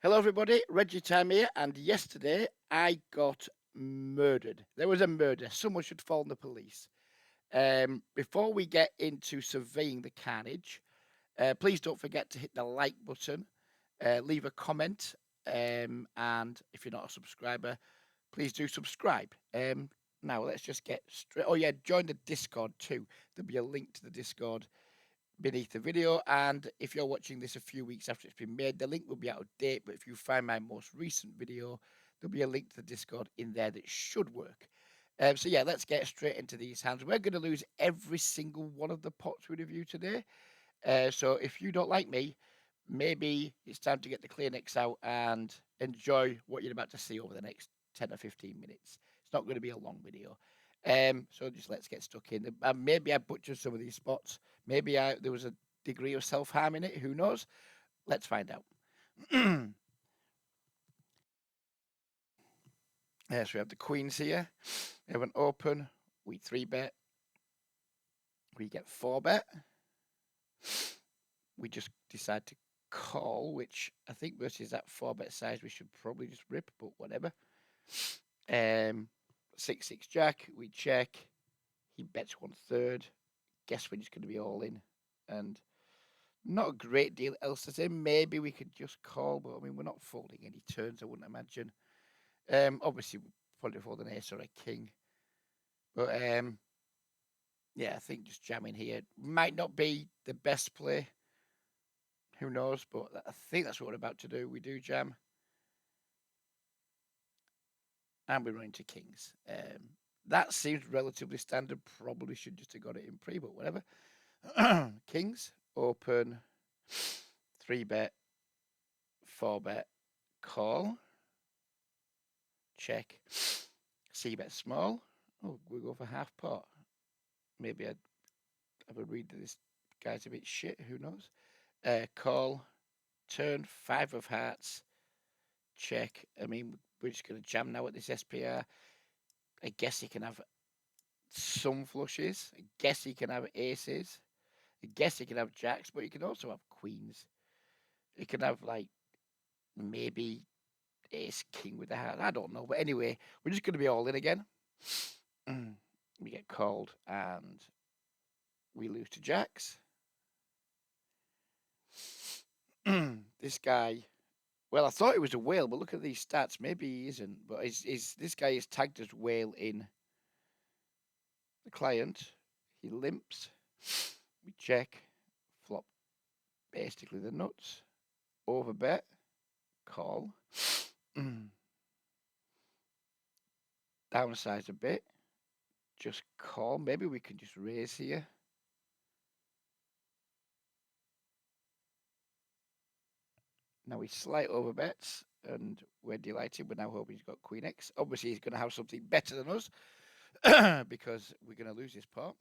Hello, everybody. Reggie Time here, and yesterday I got murdered. There was a murder. Someone should phone the police. Before we get into surveying the carnage, please don't forget to hit the like button, leave a comment, and if you're not a subscriber, please do subscribe. Now let's just get straight. Oh yeah, join the Discord too. There'll be a link to the Discord beneath the video, and if you're watching this a few weeks after it's been made, the link will be out of date, but if you find my most recent video, there'll be a link to the Discord in there that should work. So yeah, let's get straight into these hands. We're going to lose every single one of the pots we review today, so if you don't like me, maybe it's time to get the Kleenex out and enjoy what you're about to see over the next 10 or 15 minutes. It's not going to be a long video. So just let's get stuck in. Maybe I butchered some of these spots. Maybe there was a degree of self-harm in it. Who knows? Let's find out. So we have the queens here. We have an open. We 3-bet. We get 4-bet. We just decide to call, which I think versus that 4-bet size we should probably just rip, but whatever. 6-6 jack. We check. He bets 1/3. Guess we're just going to be all in, and not a great deal else to say. Maybe we could just call, but I mean we're not folding any turns, I wouldn't imagine. Obviously we'll probably fold an ace or a king, but yeah, I think just jamming here might not be the best play. Who knows? But I think that's what we're about to do. We do jam, and we run into kings. That seems relatively standard. Probably should just have got it in pre, but whatever. Kings open, 3-bet, 4-bet, call, check, c-bet small. Oh, we go for half pot. Maybe I'd have a read that this guy's a bit shit. Who knows? Call, turn, 5 of hearts, check. I mean, we're just going to jam now at this SPR. I guess he can have some flushes. I guess he can have aces. I guess he can have jacks, but he can also have queens. He can have, like, maybe ace king with the heart. I don't know. But anyway, we're just going to be all in again. We get called and we lose to jacks. This guy, well, I thought it was a whale, but look at these stats. Maybe he isn't. But this guy is tagged as whale in the client. He limps. We check. Flop basically the nuts. Overbet. Call. Downsize a bit. Just call. Maybe we can just raise here. Now he slight overbets, and we're delighted. We're now hoping he's got Queen X. Obviously, he's going to have something better than us because we're going to lose this pot.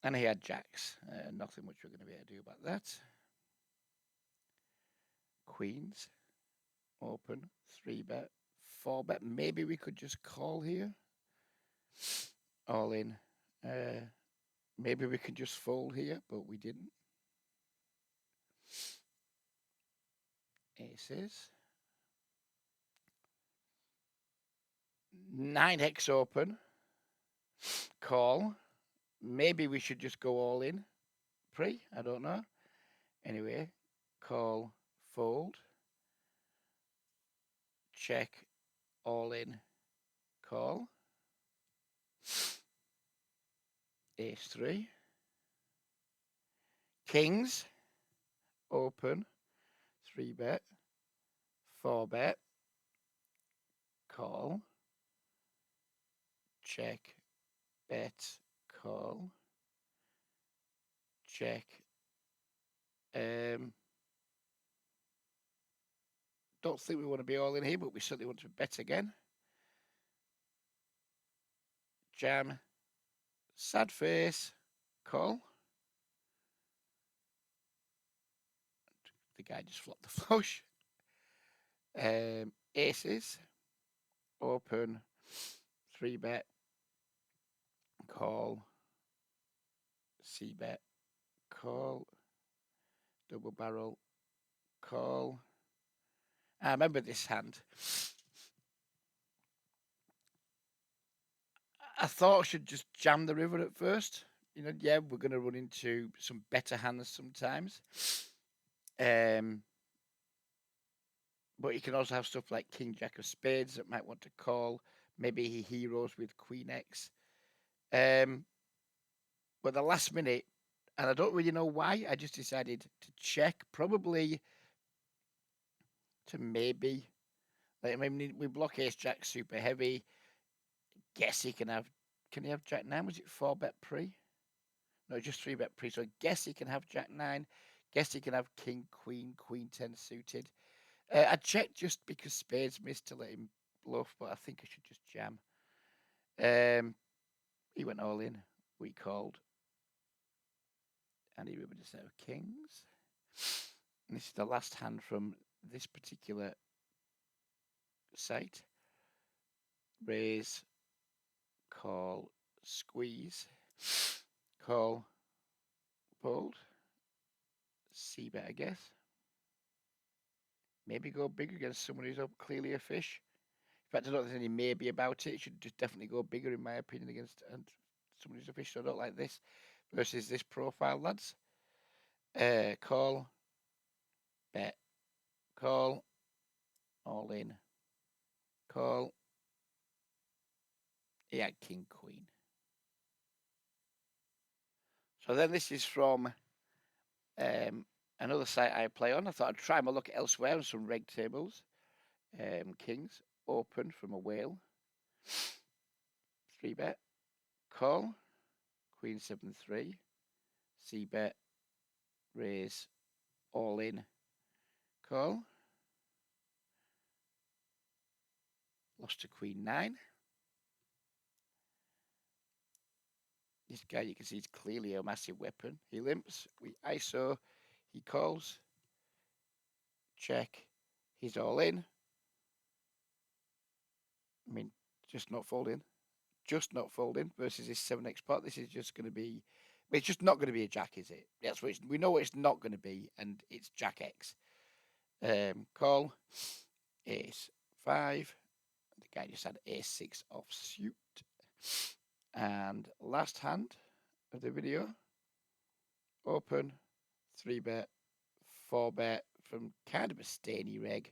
And he had jacks. Nothing much we're going to be able to do about that. Queens. Open. 3-bet. 4-bet. Maybe we could just call here. All in. Maybe we could just fold here, but we didn't. Aces. 9x open. Call. Maybe we should just go all in. Pre, I don't know. Anyway, call, fold. Check, all in, call. Ace 3. Kings, open, 3-bet, 4-bet, call, check, bet, call, check. Don't think we want to be all in here, but we certainly want to bet again. Jam, sad face, call. The guy just flopped the flush. Aces, open, 3-bet, call, c-bet, call, double barrel, call. I remember this hand. I thought I should just jam the river at first. Yeah, we're going to run into some better hands sometimes. Um, but you can also have stuff like King Jack of Spades that might want to call. Maybe he heroes with Queen X. But the last minute, and I don't really know why, I just decided to check. Probably to maybe. Like, I mean, we block Ace Jack super heavy. Guess he can have. Can he have Jack 9? Was it 4-bet pre? No, just 3-bet pre. So I guess he can have Jack 9. Guess he can have King, Queen, Queen 10 suited. I checked just because Spades missed to let him bluff, but I think I should just jam. He went all in. We called. And he rivered a set of kings. And this is the last hand from this particular site. Raise, call, squeeze, call, fold, c-bet, I guess. Maybe go bigger against someone who's up clearly a fish. In fact, I don't think there's any maybe about it. It should just definitely go bigger, in my opinion, against someone who's a fish. So I don't like this versus this profile, lads. Call, bet, call, all in, call. He had king, queen. So then this is from another site I play on. I thought I'd try my luck elsewhere on some reg tables. Kings, open from a whale. 3-bet, call, queen 7-3, c-bet, raise, all in, call. Lost to queen 9. This guy, you can see, is clearly a massive weapon. He limps, we ISO, he calls, check, he's all in. I mean, just not folding. Just not folding versus this 7x pot. This is just going to be, it's just not going to be a jack, is it? That's what we know it's not going to be, and it's jack X. Call, ace 5. The guy just had ace 6 offsuit. And last hand of the video, open, 3-bet, 4-bet from kind of a stainy reg,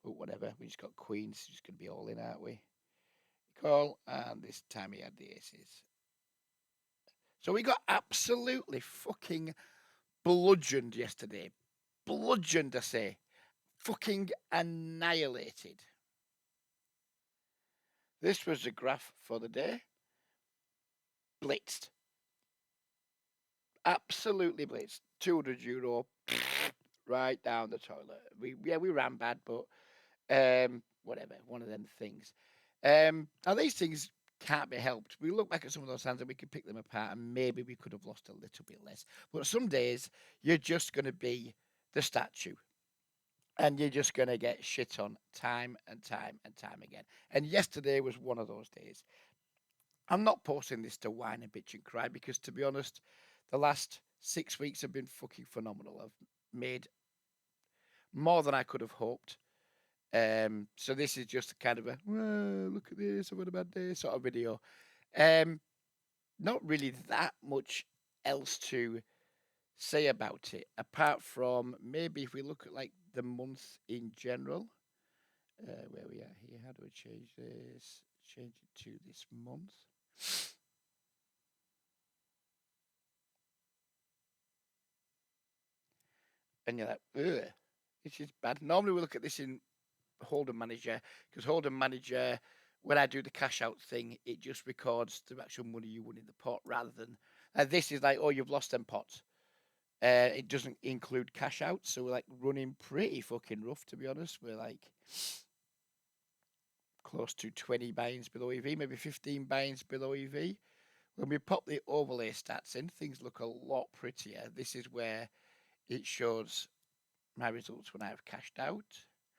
but whatever. We just got queens, just going to be all in, aren't we? Call, and this time he had the aces. So we got absolutely fucking bludgeoned yesterday. Bludgeoned, I say. Fucking annihilated. This was the graph for the day. Blitzed. Absolutely blitzed. €200 right down the toilet. We ran bad, but whatever. One of them things. Now these things can't be helped. We look back at some of those hands and we could pick them apart, and maybe we could have lost a little bit less. But some days you're just going to be the statue, and you're just going to get shit on time and time and time again. And yesterday was one of those days. I'm not posting this to whine and bitch and cry, because, to be honest, the last 6 weeks have been fucking phenomenal. I've made more than I could have hoped. So this is just kind of a, well, look at this, I've had a bad day sort of video. Not really that much else to say about it, apart from maybe if we look at like the month in general. Where we are here, how do we change this? Change it to this month. And you're like, ugh, this is bad. Normally we look at this in Hold'em Manager, because Hold'em Manager, when I do the cash out thing, it just records the actual money you won in the pot, rather than this is like, oh, you've lost them pots. It doesn't include cash out, so we're like running pretty fucking rough, to be honest. We're like close to 20 buy-ins below EV, maybe 15 buy-ins below EV. When we pop the overlay stats in, things look a lot prettier. This is where it shows my results when I have cashed out.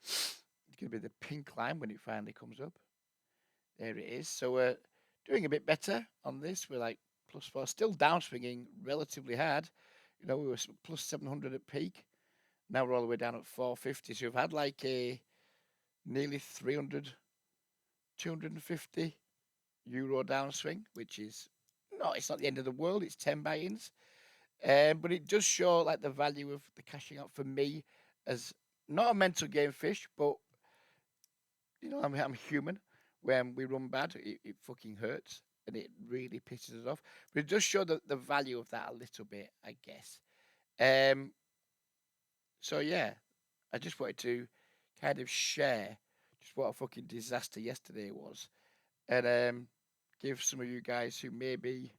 It's going to be the pink line when it finally comes up. There it is. So we're doing a bit better on this. We're like +4, still downswinging relatively hard. We were +700 at peak. Now we're all the way down at 450. So we've had like a nearly 300, 250 euro downswing, which is it's not the end of the world. It's 10 buy-ins. But it does show like the value of the cashing out for me as not a mental game fish, but I'm human. When we run bad, it fucking hurts and it really pisses us off. But it does show the value of that a little bit, I guess. Um, so yeah, I just wanted to kind of share just what a fucking disaster yesterday was, and give some of you guys who maybe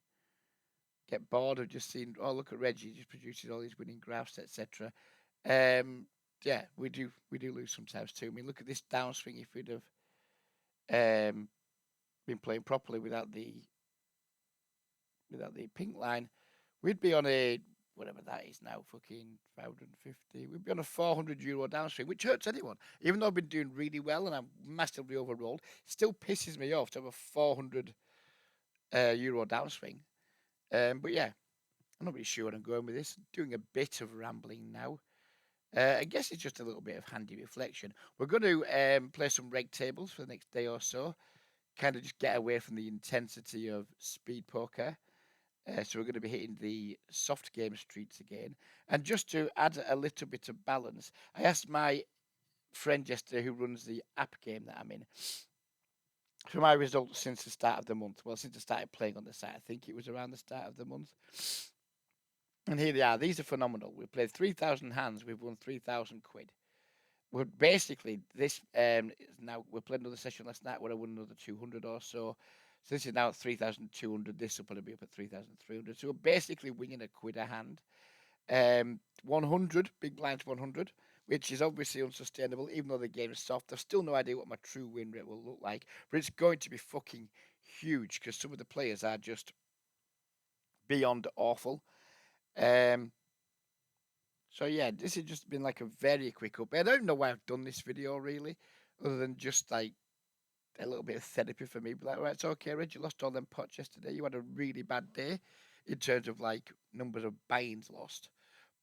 get bored of just seeing, oh look at Reggie just producing all these winning graphs, etc. Yeah, we do lose sometimes too. I mean, look at this downswing. If we'd have been playing properly without the pink line, we'd be on a whatever that is now, fucking 550. We'd be on a 400 euro downswing, which hurts anyone. Even though I've been doing really well and I'm massively overrolled, still pisses me off to have a 400 euro downswing. But yeah, I'm not really sure what I'm going with this. Doing a bit of rambling now. I guess it's just a little bit of handy reflection. We're going to play some reg tables for the next day or so. Kind of just get away from the intensity of speed poker. So we're going to be hitting the soft game streets again. And just to add a little bit of balance, I asked my friend yesterday who runs the app game that I'm in for my results since the start of the month. Well, since I started playing on the site, I think it was around the start of the month. And here they are. These are phenomenal. We've played 3,000 hands. We've won 3,000 quid. We're basically this. Now we played another session last night where I won another 200 or so. So this is now at 3,200. This will probably be up at 3,300. So we're basically winning a quid a hand. 100 big blinds 100, which is obviously unsustainable. Even though the game is soft, I've still no idea what my true win rate will look like. But it's going to be fucking huge because some of the players are just beyond awful. Um, So yeah, this has just been like a very quick update. I don't know why I've done this video really, other than just like a little bit of therapy for me. But like, right, it's okay, Reg, you lost all them pots yesterday. You had a really bad day in terms of like numbers of buy-ins lost.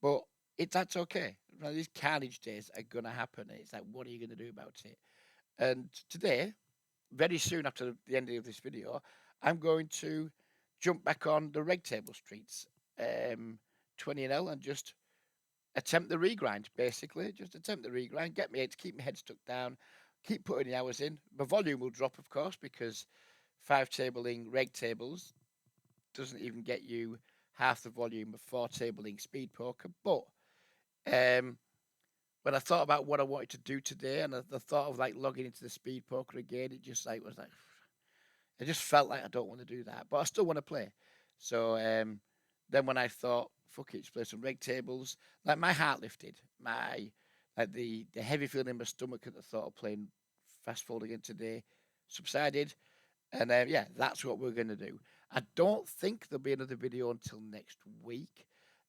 But that's okay. Right, these carnage days are gonna happen. It's like, what are you gonna do about it? And today, very soon after the ending of this video, I'm going to jump back on the reg table streets, 20 and just attempt the regrind, basically. Just attempt the regrind, get me to keep my head stuck down, keep putting the hours in. My volume will drop, of course, because five tabling reg tables doesn't even get you half the volume of four tabling speed poker. But um, when I thought about what I wanted to do today, and the thought of like logging into the speed poker again, it just like was like I just felt like I don't want to do that, but I still want to play. So then when I thought, fuck it, just play some reg tables, like my heart lifted, my like the heavy feeling in my stomach at the thought of playing fast fold again today subsided, and yeah, that's what we're gonna do. I don't think there'll be another video until next week,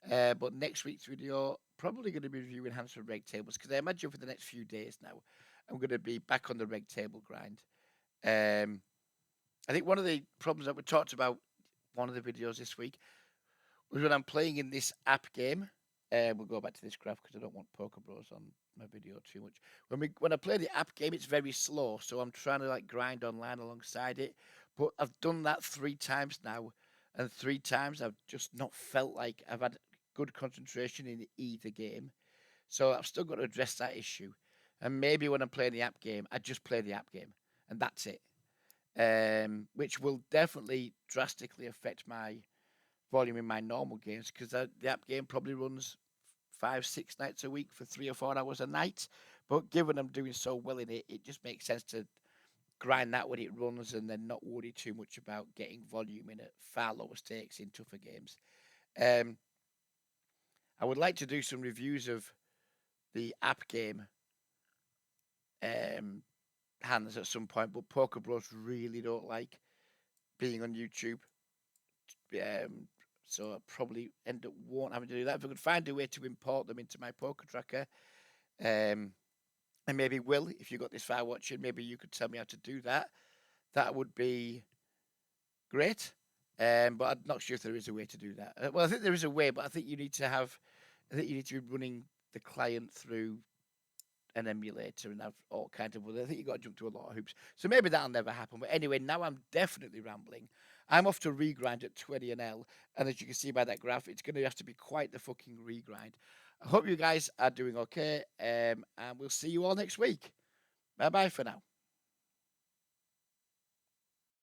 but next week's video probably going to be reviewing hands for reg tables because I imagine for the next few days now I'm going to be back on the reg table grind. Um, I think one of the problems that we talked about one of the videos this week was when I'm playing in this app game. We'll go back to this graph because I don't want Poker Bros on my video too much. When I play the app game, it's very slow, so I'm trying to like grind online alongside it. But I've done that 3 times now, and 3 times I've just not felt like I've had good concentration in either game. So I've still got to address that issue. And maybe when I'm playing the app game, I just play the app game, and that's it. Which will definitely drastically affect my volume in my normal games because the app game probably runs 5, 6 nights a week for 3 or 4 hours a night. But given I'm doing so well in it, it just makes sense to grind that when it runs and then not worry too much about getting volume in at far lower stakes in tougher games. Um, I would like to do some reviews of the app game um, hands at some point, but Poker Bros really don't like being on YouTube. Um, so I probably end up won't having to do that. If I could find a way to import them into my poker tracker, and maybe Will, if you got this far watching, maybe you could tell me how to do that. That would be great. But I'm not sure if there is a way to do that. Well, I think there is a way, but I think you need to be running the client through an emulator and have all kinds of. I think you got to jump through a lot of hoops. So maybe that'll never happen. But anyway, now I'm definitely rambling. I'm off to regrind at 20 and L, and as you can see by that graph, it's going to have to be quite the fucking regrind. I hope you guys are doing okay, and we'll see you all next week. Bye bye for now.